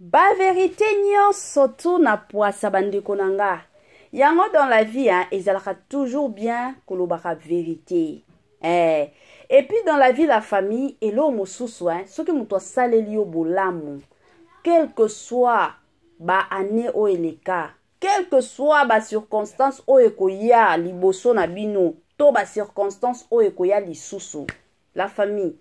Ba vérité nyonso tu na poasa bandeko nanga. Yango dans la vie, ezalaka toujours bien kolobaka vérité. Et puis dans la vie, la famille, et l'homme mosusu, ce que muto saleli yo bolamu, quel que soit ba année o eleka, quel que soit ba circonstance o ekoya liboso na bino, to ba circonstance o ekoya lisusu, la famille,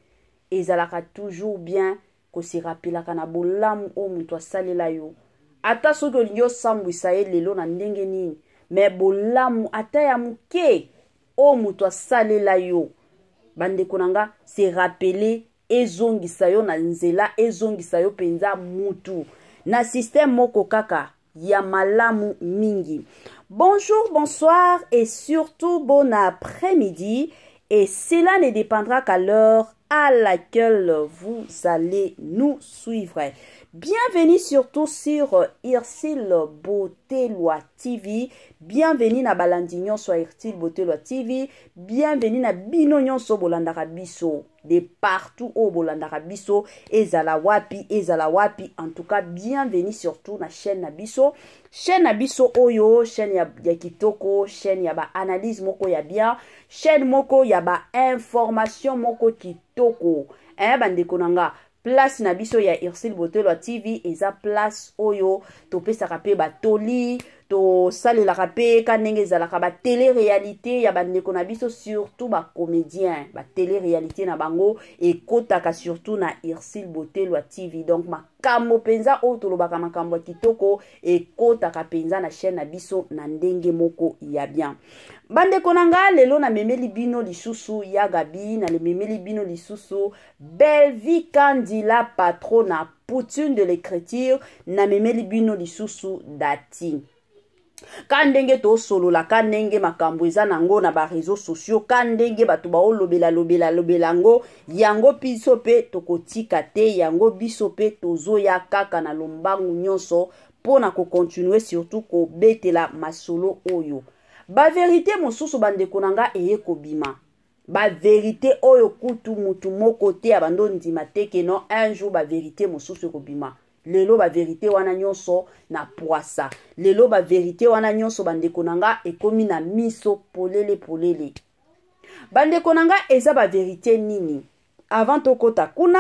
ezalaka toujours bien ko se rappelaka na bolamu o muto salela yo. Ata soki olingi osambwisa ye lelo na ndenge nini, me bolamu ata ya muke o muto salela yo. Bandeko nanga se rappeler ezongisa yo na nzela, ezongisa yo penza mutu na système moko kaka ya malamu mingi. Bonjour, bonsoir et surtout bon après-midi, et cela ne dépendra qu'à l'heure à laquelle vous allez nous suivre. Bienvenue surtout sur Irsil Botelwa TV. Bienvenue na Balandignon sur Irsil Botelwa TV. Bienvenue na Binognon so Bolandaka Biso. De partout au Bolandaka Biso. Ezala wapi, ezala wapi. En tout cas, bienvenue surtout na chaîne na Biso. Chaîne na Biso Oyo, chaîne ya kitoko, chaîne ya ba analyse moko ya bien. Chaîne moko ya ba information moko kitoko. Bandeko nanga. Place na biso ya Irsil Botelwa TV eza place oyo to pesa kape ba toli to sale la kape kanenge zalaka ba télé-réalité ya bandeko na biso, surtout ba comédien ba télé-réalité na bango et kotaka surtout na Irsil Botelwa TV. Donc makambo penza o to lobaka makambo kitoko et kotaka penza na chaîne na biso na ndenge moko ya bien. Bandeko nanga lelo na memeli bino lisusu ya Gabi na le memeli bino lisusu Belle Vie Kandi la patrona poutine de l'écriture na memeli bino lisusu dati. Kandenge to solo la kandenge makambo eza nango na ba réseaux sociaux, kandenge batu ba lobela ngo yango biso pe tokotika te, yango biso pe tozoya kaka na lombangu nyonso pona ko continuer surtout ko betela masolo oyo. Ba vérité mosusu bandeko nanga eye kobima. Ba vérité oyo kutu mutu moko te abando ndima te ke non un jour ba vérité mosusu kobima. Lelo ba vérité wana nyonso na poasa. Lelo ba vérité wana nyonso bandeko nanga ekomi na miso polele. Bandeko nanga eza ba vérité nini? Avant tokota kuna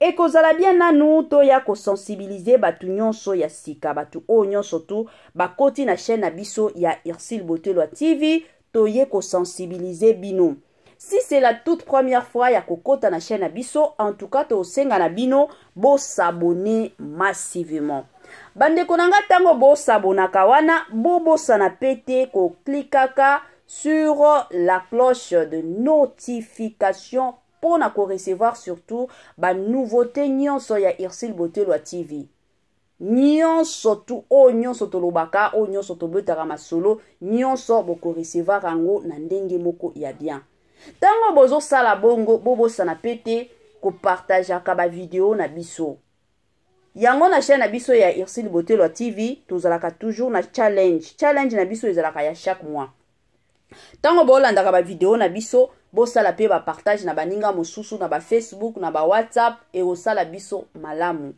ekozala bien nanu to ya ko sensibiliser batu nyonso ya sika, batu o nyonso tu bakoti na chaîne na biso ya Irsil Botelwa TV to ye ko sensibiliser bino. Si c'est la toute première fois ya kokota na chaîne na biso, en tout cas to senga na bino bo s'abonner massivement. Bandeko nanga tango bo s'abonaka wana bo sana pete ko klikaka sur la cloche de notification pour na ko recevoir surtout ba nouveauté nyonso ya Irsil Botelwa TV. Nyonso tu o nyonso to lobaka, o nyonso to betaka masolo, nyonso boko recevoir ango na ndenge moko ya bien. Tango bozo sala bongo bobo sana pete ko partage ba vidéo na biso. Yango na chaîne na biso ya Irsil Botelwa TV tozalaka toujours na challenge. Challenge na biso ezalaka ya chaque mois. Tango bolandaka ba vidéo na biso bo sala pe ba partage na baninga mosusu na ba Facebook na ba WhatsApp et o sala biso malamu.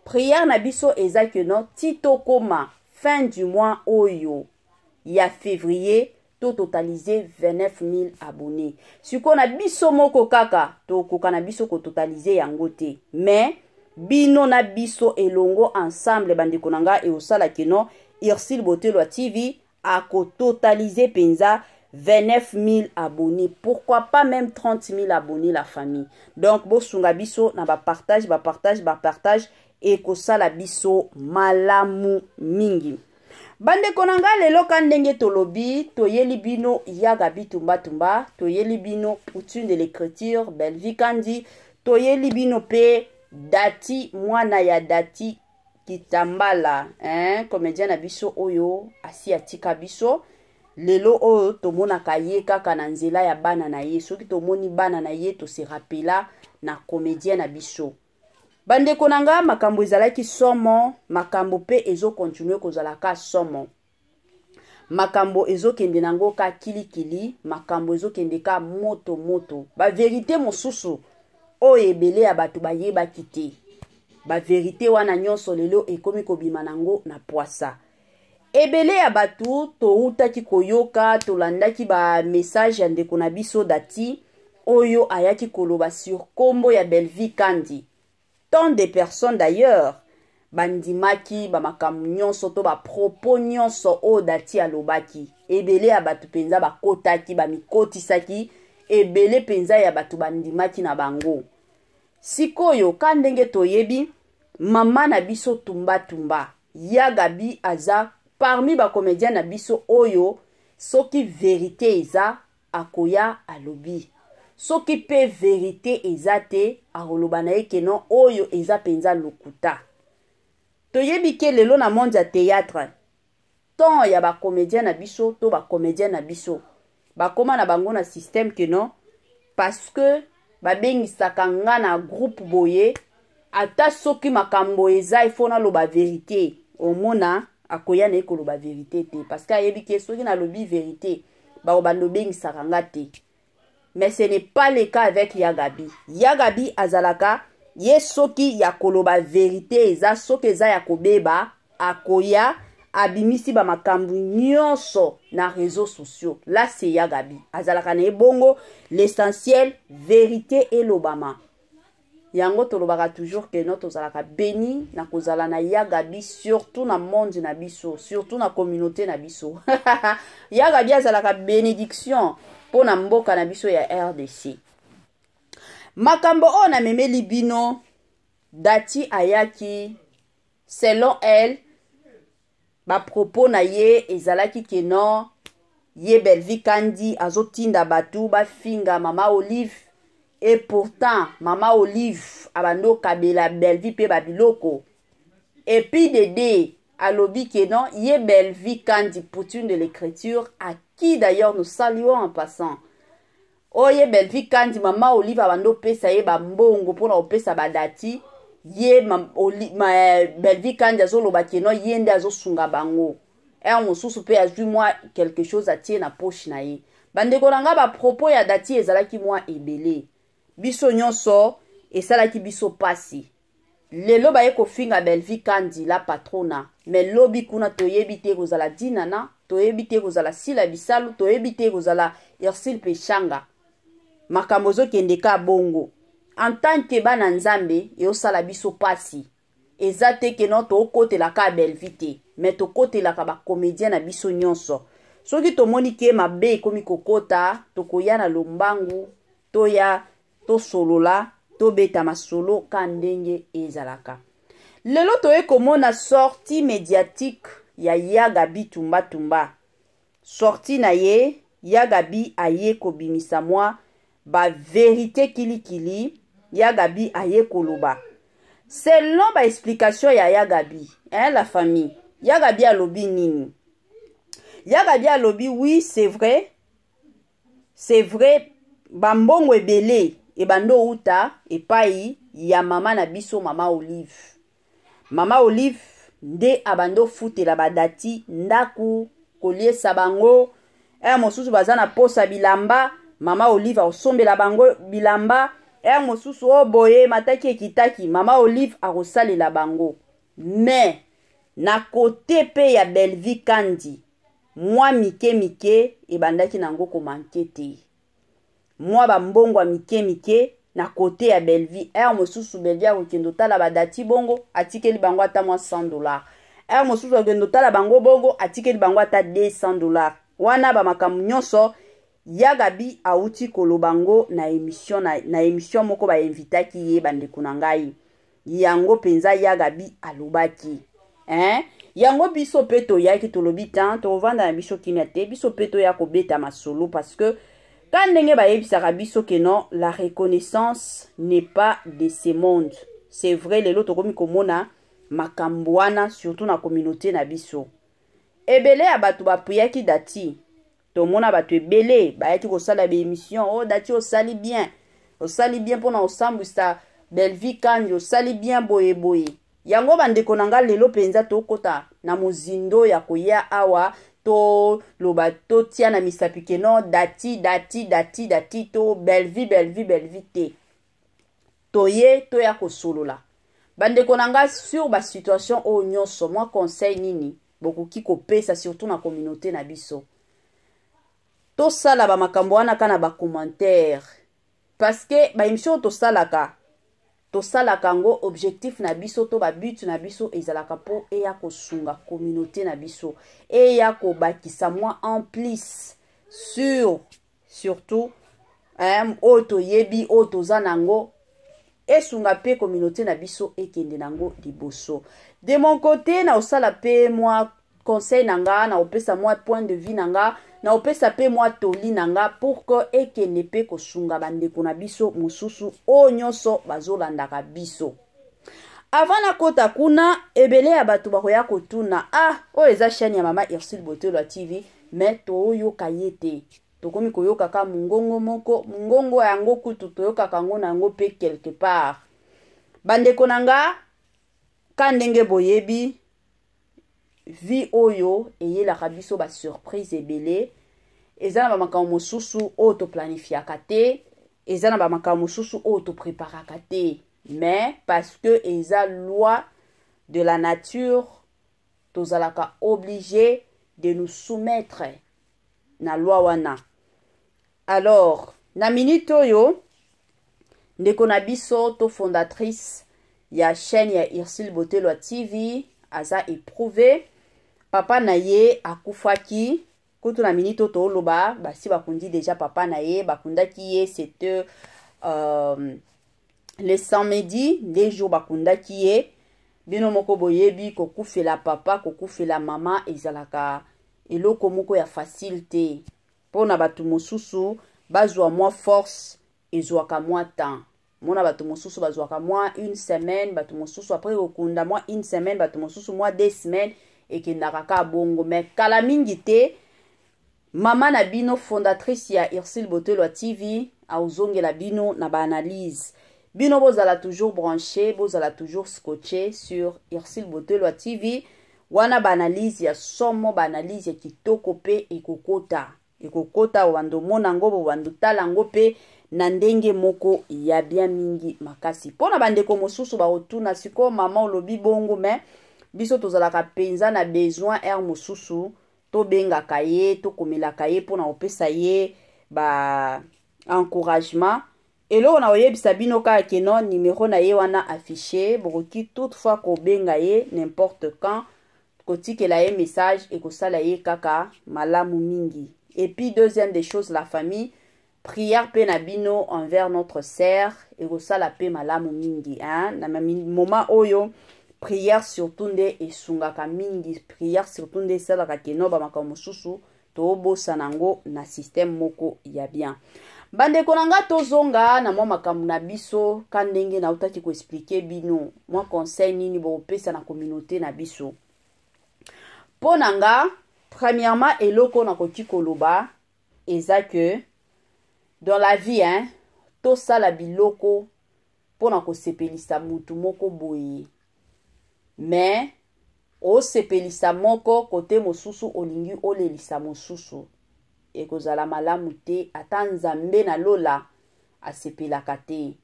Prière na biso eza que non tito koma fin du mois oyo ya février to totaliser 29 000 abonnés. Si qu'on a biso moko kaka to kokana biso ko totaliser yango te. Mais bino na biso elongo ensemble bandeko nanga et osala que non Irsil Botelwa TV a ko totaliser penza 29 000 abonnés. Pourquoi pas même 30 000 abonnés la famille. Donc bo sunga biso na ba partage et ko sala biso malamu mingi. Bandeko nanga lelo kandenge tolobi toyeli bino ya Gabi tumba toyeli bino poutine de l'écriture Belle Vie Kandi, toyeli bino pe dati mwana ya dati kitambala comédien na biso oyo asi atika biso lelo oyo tomona kaye kaka na nzela ya bana na ye, soki tomoni bana na ye to se rappela na comédien na biso. Bandeko nanga makambo ezalaki somo, makambo pe ezo continuer kozalaka somo. Makambo ezo kende nango ka kilikili, makambo ezo kende ka moto. Ba vérité mosusu o ebele ya batu bayeba kite. ba vérité wana nyonso lelo ekomi kobima nango na poasa. Ebele ya batu toutaki koyoka tolandaki ba message ya ndeko na biso Dati oyo ayaki koloba sur kombo ya Belvi Kandi. Tant de personnes d'ailleurs bandimaki ba makambo nyonso to ba propos nyonso o Dati alobaki. Ebele ya batu penza bakotaki ba mikotisaki, ebele penza ya batu bandimaki na bango. Sikoyo kandenge toyebi mama na biso tumba tumba Yagabi aza parmi ba comédien na biso oyo soki vérité eza akoya alobi, soki pe vérité eza te akoloba na ye non oyo eza penza lokuta. Toyebi ke lelo na monde ya théâtre tant ya ba comédien na biso to ba comédien na biso bakoma na bango na système ke non parce que babengisaka nga na groupe boye ata soki makambo eza ifona loba vérité omona akoya na ekoloba vérité te parce que ayebi ke soki na lobi vérité babengisaka nga te. Mais ce n'est pas le cas avec Yagabi. Yagabi azalaka ye soki ya koloba vérité eza soki eza ya kobeba akoya abimisi ba makambu nyonso na réseaux sociaux. Là c'est Yagabi azalaka na ebongo l'essentiel vérité et l'obama. Yango tolobaka toujours que notre ozalaka béni na kozala na Yagabi surtout na monde na biso, surtout na communauté na biso. Yagabi azalaka bénédiction pour na mboka na biso ya RDC. Makambo o na memeli bino Dati ayaki selon elle ba propos na ye ezalaki ke non ye Belvi Kandi azotinda batu ba finga mama Olive et pourtant mama Olive abando kabela Belvi pe babiloko et puis Dédé alobi ke non ye Belvi Kandi poutine de l'écriture à qui d'ailleurs nous saluons en passant. Oye Belvi Kandi mama Olive abando pesa ye bambongo pona opesa badati ye Belvi Kandi azoloba ke non yende azosunga bango mosusu pe azwi mwa quelque chose atie na poche na ye. Bandeko nanga ba propos ya Dati ezalaki mwa ebele biso nyonso esalaki biso pasi. Lelo baye kofinga Belvi Kandi la patrona mais lobi kuna toyebi te kozala dinana, toyebi te kozala sila bisalu, toyebi te kozala Ersil Pechanga makambo zokende ka bongo. En tant que bana nzambe eosala biso pasi eza te ke non tokotela ka Belvi te mais tokotela ka ba comédien na biso nyonso. Soki tomoni ke mabe ekomi kokota tokoya na lombangu toya tosolola tobeta masolo ka ndenge ezalaka. Lelo toye komona sortie médiatique ya Yagabi tumba tumba. Sortie na ye Yagabi aye kobimisa mwa ba vérité kili Yagabi aye koloba. Selon ba explication ya Yagabi, la famille, Yagabi alobi nini? Yagabi alobi oui, c'est vrai, bambongo ebele e bando uta epai ya mama na biso mama Olive. Mama Olive nde abando futela badati ndaku koliesa bango mosusu bazana posa bilamba mama Olive osombela bango bilamba mosusu oboye mataki ekitaki mama Olive akosalela bango. Mais na kote pe ya Belvi Kandi mwa mike ebandaki nango komanke te. Mwa bambongo mike na kote ya Belvi mosusu Belvi akokendo tala badati bongo atikeli bango ata mwa $100. Mosusu akokendo tala bango bongo atikeli bango ata $200. Wana ba makambo nyonso Yagabi auti kolobango na émission moko ba invitaki ye bandeko na ngai. Yango penza Yagabi alobaki. Yango biso peto yaki tolobi tan to vanda na biso kinate biso peto ya kobeta masolo parce que quand ndenge ba yebisaka biso que non la reconnaissance n'est pas de ce monde. C'est vrai lelo tokomi komona makambo wana surtout na communauté na biso. Ebele abatu bapuyaki Dati. Tomona batu ebele bayaki kosala ba émission oh Dati osali bien pona osambwisa Belvi Kandi osali bien boye. Yango bandeko nanga lelo penza tokota na mozindo ya koya awa to loba to tia na misapike no Dati to Belvi te. Toye to ya kosolola. bande konanga sur ba situation o nyonso moi conseil nini bokoki kopesa surtout na communauté na biso to sala ba makambo wana kana ba commentaire parce que ba émission to salaka ngo objectif na biso to ba but na biso ezalaka po eya kosunga communauté na biso eya ko bakisa moi en plus surtout oto yebi oto zanango esunga pe communauté na biso ekende nango liboso. De mon côté na osala pe moi conseil nanga na opesa moi point de vue nanga na opesa pe moi toli nanga pour que ekende pe kosunga bandeko na biso mususu o nyonso bazolandaka biso. Avant na kota kuna ebele ya bato bakoya kotuna o eza chaîne ya mama Ursule Botelwa TV mais to yoka yete tokomi koyoka ka mungongo moko mungongo yango kutu toyoka kango nango pe quelque part bandeko nanga kandenge boyebi vi oyo eyelaka biso ba surprise ebele eza na bamakambo mosusu oyo toplanifiaka te eza na bamakambo mosusu oyo topreparaka te mais parce que eza loi de la nature tozalaka obligé de nous soumettre na loi wana. Alors na minute oyo ndeko na biso to fondatrice ya chaîne ya Ursule Botelwa TV aza éprouvé papa na ye akufaki kutu na minute to oloba basi bakundi déjà papa na ye bakundaki ye c'était le samedi des jours bakundaki ye bino moko boyebi kokufela papa kokufela mama ezalaka eloko moko ya facilité pona batu mosusu bazwa moi force ezwaka moi temps mona batu mosusu bazwaka moi une semaine batu mosusu après okunda moi une semaine batu mosusu moi 2 semaines ekendaka ka bongo mais kala mingi te mama na bino fondatrice ya Ursule Botelwa TV auzongela bino na ba analyse bino bozala toujours branché bozala toujours scotché sur Ursule Botelwa TV wana ba analyse ya somo ba analyse ya kitoko pe ekokota wando mona ngo wando tala ngo pe na ndenge moko ya bien mingi makasi pona bandeko mosusu ba otuna siko mama olobi bongo mais biso tozalaka penza na besoin mosusu to benga kaye to komela kaye pona opesa ye ba encouragement elo na oyebisa bino ka keno numéro na ye wana affiché bokoki toutefois ko benga ye n'importe quand kotikela ye message et kosala ye kaka malamu mingi. Et puis deuxième des choses la famille prière pe na bino envers notre sœur et kosala pe malamu mingi na moment oyo prière surtout nde esungaka mingi prière surtout nde salaka keno ba makambo mosusu to bosa nango na système moko ya bien bandeko nanga tozonga na mwa makambo na biso kandenge na utaki ko expliquer bino moi conseil nini bo pesa na communauté na biso ponanga premièrement eloko na koti koloba eza que dans la vie to sala biloko pona ko sepelisa mutu moko boye mais o sepelisa moko kote mosusu olingi olelisa mosusu ekozala malamu te ata nzambe na lola asepelaka te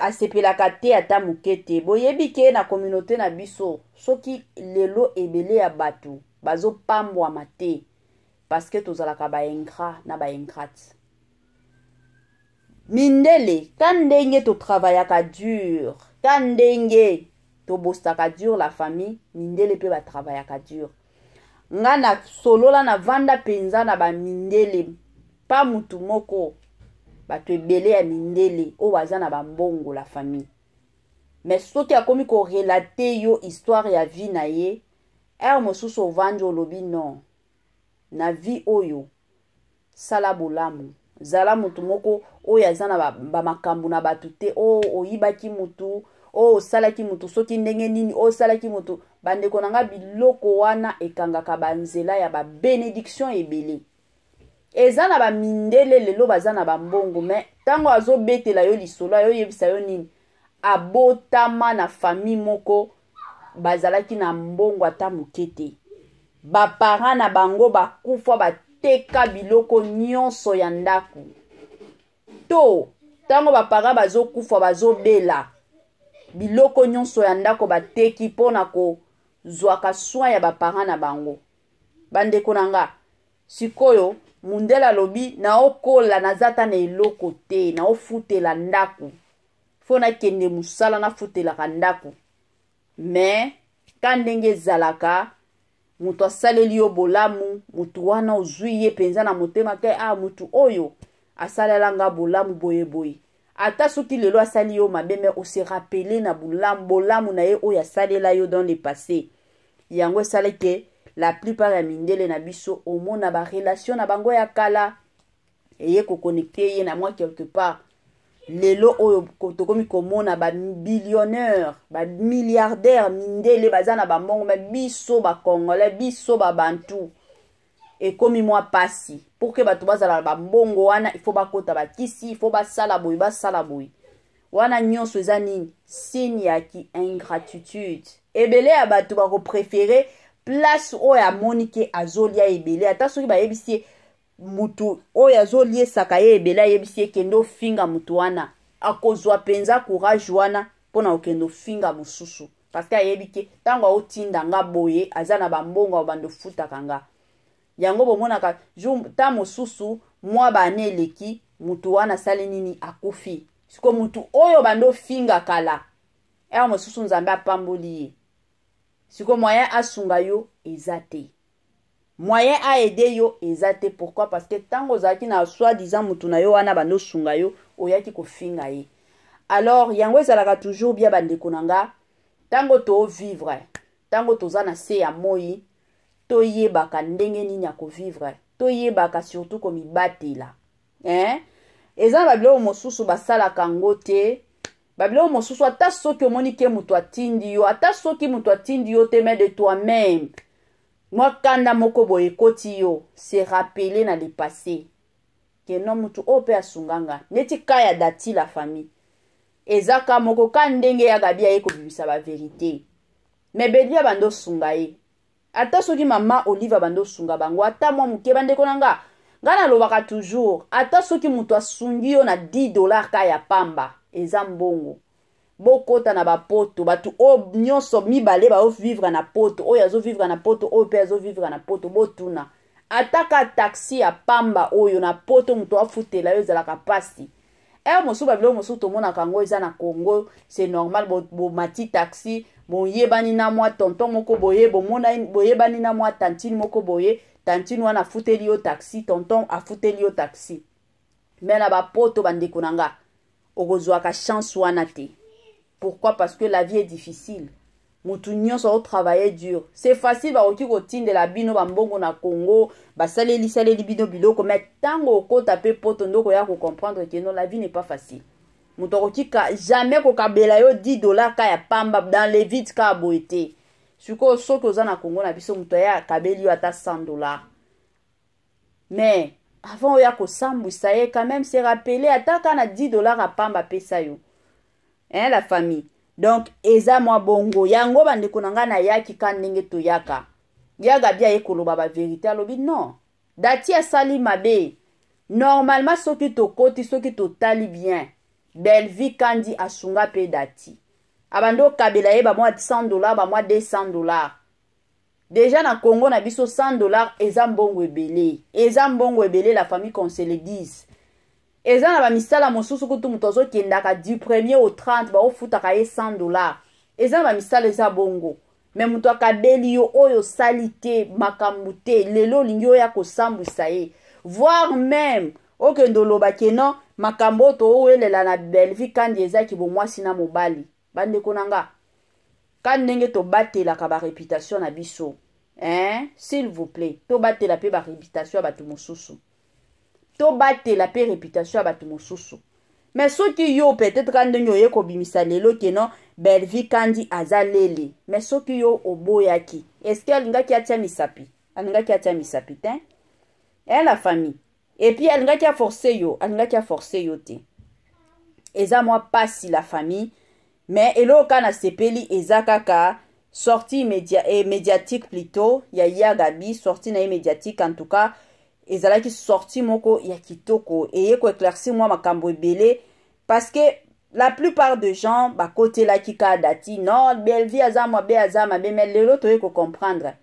asepelaka te ata mukete boyebi ke na communauté na biso soki lelo ebele ya batu bazopambwama te parce que tozalaka ba ingrat na ba ingrate mindele kandenge to travaillaka dur kandenge to bostaka dur la famille mindele pe ba travaillaka dur nga na solola na vanda penza na ba mindele pa mutu moko bato ebele ya mindele o baza na bambongo la famille mais soki akomi ko relate yo histoire ya vie na ye mosusu ovandi olobi non na vie oyo sala bolamu zala mutu moko oyo aza na bamakambo na bato te oyibaki mutu osalaki mutu soki ndenge nini osalaki mutu bandeko nanga biloko wana ekangaka banzela ya benediction ebele eza na bamindele lelo baza na bambongo mais tango azobetela yo lisolo ayo yebisa yo nini abotama na famille moko bazalaki na mbongo ata mukete bapara na bango bakufa bateka biloko nyonso ya ndaku to tango bapara bazokufa bazobela biloko nyonso ya ndako bateki mpona kozwaka soin ya baparent na bango. Bandeko na nga, sikoyo mundele alobi naokola nazata na eloko te, naofutela ndako. Fo nakende musala nafutelaka ndako. Mais ka ndenge ezalaka mutu asaleli yo bolamu, mutu wana ozwi ye penza na motema ke mutu oyo asalela nga bolamu boye boye. Ata soki lelo asali yo mabe, mais o se rappeler na bolamu na ye oyo asalela yo dans le passé. Yango esala ke la plupart ya mindele na biso omona ba relation na bango ya kala eye ko connecter ye na moi quelque part. Lelo oyo tokomi komona ba billionnaire, ba milliardaire mindele bazana ba mbongo, ba biso ba congolais, biso ba bantu. Et comme moi passi pour que bato bazala ba mbongo wana il faut bakota ba kisi, il faut ba sala boy. Wana nyonso eza nini? Signe ya ki ingratitude. Ebele ya bato ba ko préférer place oyo amonike azolia ebele ata soki ba yebisi mutu oyo azolie saka ye ebele ayebisi kendo finga mutu wana akozwa penza courage wana pona okendo finga mususu parce que ayebike tango otinda nga boye azana ba mbongo bando futa kanga yango bomonaka ta mususu mwa bane leki mutu wana sali nini akufi siko mutu oyo bando finga kala mususu nzambe apamboli ye siko moyen asunga yo ezate moyen a aider yo ezate. Pourquoi? Parce que tango zaki na soi-disant mutu na yo wana bando sunga yo oyaki ko finga ye. Alors yango ezalaka toujours bien bandeko nanga tango to vivre tango toza na se ya moi to yebaka ndenge nini ya ko vivre to yebaka surtout komi batela eza babilo mosusu basala kango te. Babilo mosusu ata soki omoni ke mutu atindi yo, ata soki mutu atindi yo te, mais de toi-même mwa kanda moko boye koti yo se rappeler na le passé ke non mutu ope asunganga neti kaya dati la famille ezaka moko ka ndenge ya gabia ye ko bibisa ba vérité. Mais bedia bando sunga ye ata soki mama Oliva bando sunga bango ata mwa muke bandeko nanga ngana lobaka toujours ata soki mutu asungi yo na $10 kaya pamba eza mbongo bokota na bapoto batu o nyonso mibale ba vivre na poto oyo azo vivre na poto oyo pe azo vivre na poto botuna ataka taxi ya pamba oyo na poto mutu afutela yo ezalaka pasi mosu babilo mosu tomona kango eza na Congo c'est normal bo mati taxi bo yebani na mwa tonton moko boye bo mona boyebani na mwa tantine moko boye tantine wana afuteli yo taxi tonton afuteli yo taxi. Mais na bapoto bandeko nanga okozwaka chance wana te. Pourquoi? Parce que la vie est difficile. Mutu nyonso au travailler dur. C'est facile ba oki ko tinde la bino bambongo na Congo, ba saleli bino biloko, mais tango ko taper poto ndoko ya ko comprendre que non la vie n'est pas facile. Mutu oki ka jamais ko kabela yo $10 ka ya pamba dans les vides ka boete. Suko soko za na Congo na biso mutu ya kabeli yo ata $100. Mais avant ya ko sambu ça y est quand même se rappeler ataka na $10 à pamba pesa yo. La famille. Donc eza mwa bongo yango bandeko nanga na yaki kandenge to yaka yaga bia ekoloba ba vérité alobi non dati asali mabe normalement soki to koti soki to tali bien belle vie kandi asunga pe dati abando kabela ye ba mwa $100 ba mwa $200 déjà na Congo na biso $100 eza mbongo ebele la famille qu'on se le dise. Eza na ba misala mosusu kutu mutozo kendaka du 1er au 30 ba ofutaka ye $100. Eza na ba misala eza bongo. Mais muto akabeli yo oyo salite makambute lelo lingi oya ko sambwisa ye. Voire même okendo loba kenon makambo to owelela na belle vie kandi eza ki bo mwasi na mobali. Bande konanga. Quand ndenge to batela ka ba réputation na biso. S'il vous plaît, to batela pe ba réputation ba tu mosusu. To batela pe réputation ba tu mosusu. Mais soki yo peut-être quand ndenge yo ko bimisa lelo kenon belle vie kandi azalele. Mais soki yo oboyaki. Est-ce que alinga ki atia misapi? Alinga ki atia misapi ten? La famille. Et puis alinga ki a forcé yo te. Eza moi pas si la famille. Mais elo kana sepeli eza kaka sortie médiatique plutôt ya Gabi sortie na médiatique en tout cas ezala ki sortie moko ya kitoko et ko éclaircir moi makambo ebele parce que la plupart des gens ba côté la kika dati non belle vie azama be azama be mais lelo to ko comprendre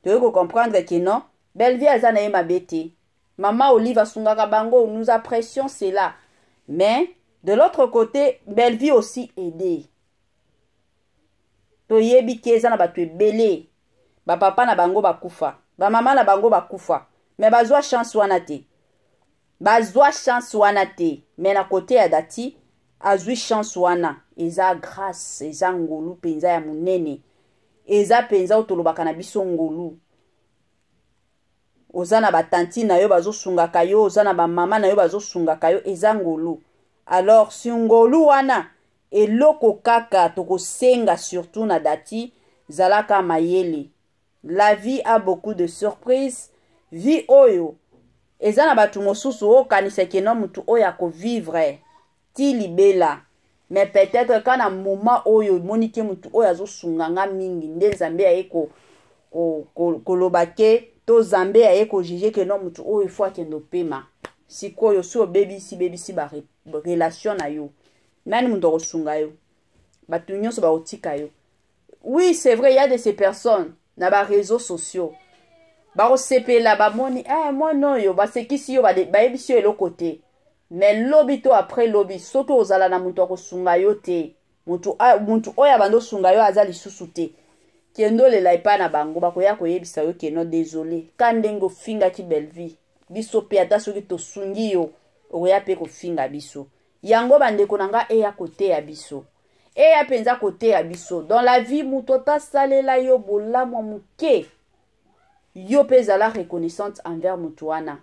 que non belle vie azana e mabete mama Olive sungaka bango nous apprécions cela mais de l'autre côté belle vie aussi aider to yebi keza na batu ebele ba papa na bango bakufa ba mama na bango bakufa mais bazwa chance wana te mais na côté ya dati azwi chance wana eza grâce eza ngolu penza ya munene eza penza otolobaka na biso ngolu oza na batanti na yo bazosungaka yo oza na bamama na yo bazosungaka yo eza ngolu alors si ngolu wana eloko kaka tokosenga surtout na dati zalaka mayele la vie a beaucoup de surprises vie oyo eza na batu mosusu okanisa keno mutu oyo akovivre ti libela mais peut-être quand na moment oyo monike mutu oyo azosunganga mingi nde Nzambe aye kolobake to Nzambe aye ko juger que non mutu oyo faut akendo pema sikoyo so bebisi ba relation na yo nani mutu osunga yo batu nyonso ba otika yo. Oui, c'est vrai, il y a de ces personnes na ba réseaux sociaux ba osepela ba moni moi non yo ba sekisi yo ba yebisi yo côté. Mais lobby to après lobby soto ozala na mutu akosunga yo te mutu oya bando sunga yo azali susu te kendo lela ipa na bango bakoya koyebisa yo keno désolé kandengo finga ki belle vie biso pe ata soki to sungi yo oya pe ko finga biso yango bandeko nanga eya kote ya biso eya penza kote ya biso dans la vie mutu ta salela yo bolamo muke yo pe zala reconnaissante envers mutu wana.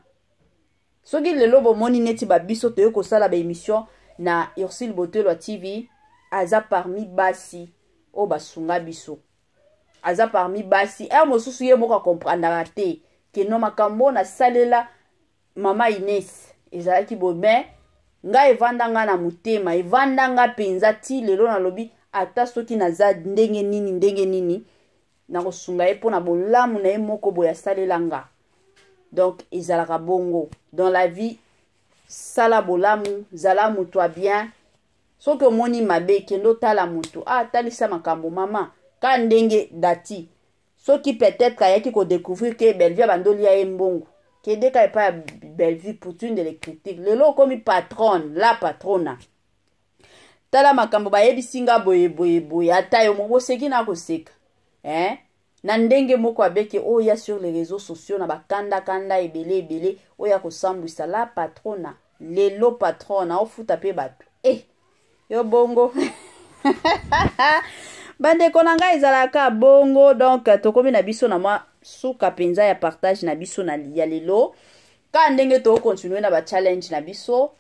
Soki lelo bomoni neti ba biso toyo kosala ba émission na Ursule Botelwa TV aza parmi basi o basunga biso aza parmi basi mosusu ye moko comprendre te ke no makambo na salela mama Ines ezalaki bo mais nga evandanga na mutema evandanga penza ti lelo na lobi ata soki naza ndenge nini na kosunga ye pona bolamu na ye moko boya salela nga. Donc ezalaka bongo dans la vie sala bolamu zala mutu bien soki omoni mabe kendo tala mutu talisa makambo mama ka ndenge dati soki peut-être ayaki ko découvrir que belle vie bandoli ya mbongo kede ka pa belle vie pour une de les critiques lelo komi patronne la patrona tala makambo ba yebisinga boye ata yo mo seki na koseka na ndenge moko abeke oya sur les réseaux sociaux na bakanda ebele oya kosambwisa la patrona lelo patrona ofuta pe batu yo bongo bandeko na ngai ezalaka bongo donc tokomi na biso na mwa suka penza ya partage na biso na ya lelo ka ndenge to continuer na ba challenge na biso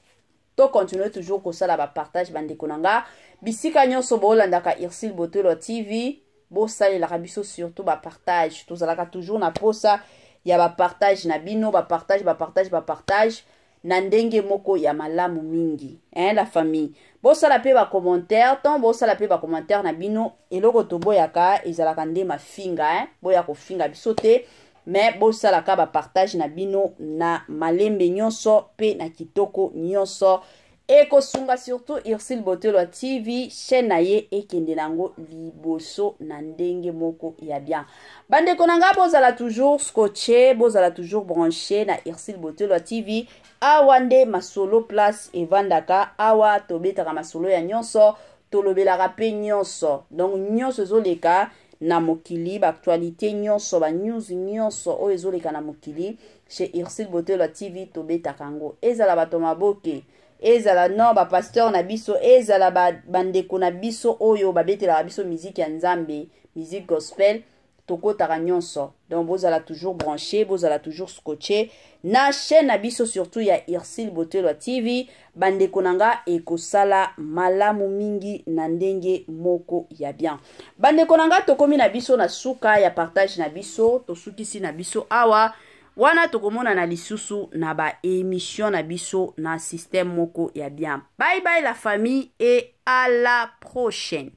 to continuer toujours kosala ba partage bandeko na nga bisika nyonso bolandaka Ursule Botelwa TV bo sali la biso surtout ba partage tozalaka toujours na posa ya ba partage na bino ba partage na ndenge moko ya malamu mingi la famille bo sala pe ba commentaire tant bo sala pe ba commentaire na bino eloko to boyaka ezalaka nde mafinga boya ko finga biso te mais bo sala ka ba partage na bino na malembe nyonso pe na kitoko nyonso ekosunga surtout Ursule Botelwa TV chaîne na ye ekende nango liboso na ndenge moko ya bien bandeko nanga bozala toujours scotché bozala toujours branché na Ursule Botelwa TV awa nde masolo place evandaka awa tobetaka masolo ya nyonso tolobelaka pe nyonso donc nyonso ezoleka na mokili ba actualité nyonso ba news nyonso oyo ezoleka na mokili chez Ursule Botelwa TV tobetaka ngo ezala bato maboke ezala non ba pasteur na biso ezala bandeko na biso oyo babetela biso musique ya nzambe musique gospel tokotaka nyonso donc bozala toujours branché bozala toujours scotché na chaîne na biso surtout ya Ursule Botelwa TV bandeko nanga ekosala malamu mingi na ndenge moko ya bien bandeko nanga tokomi na biso na suka ya partage na biso tosukisi na biso awa wana tokomona na lisusu na ba émission na biso na système moko ya bien. Bye bye la famille et à la prochaine.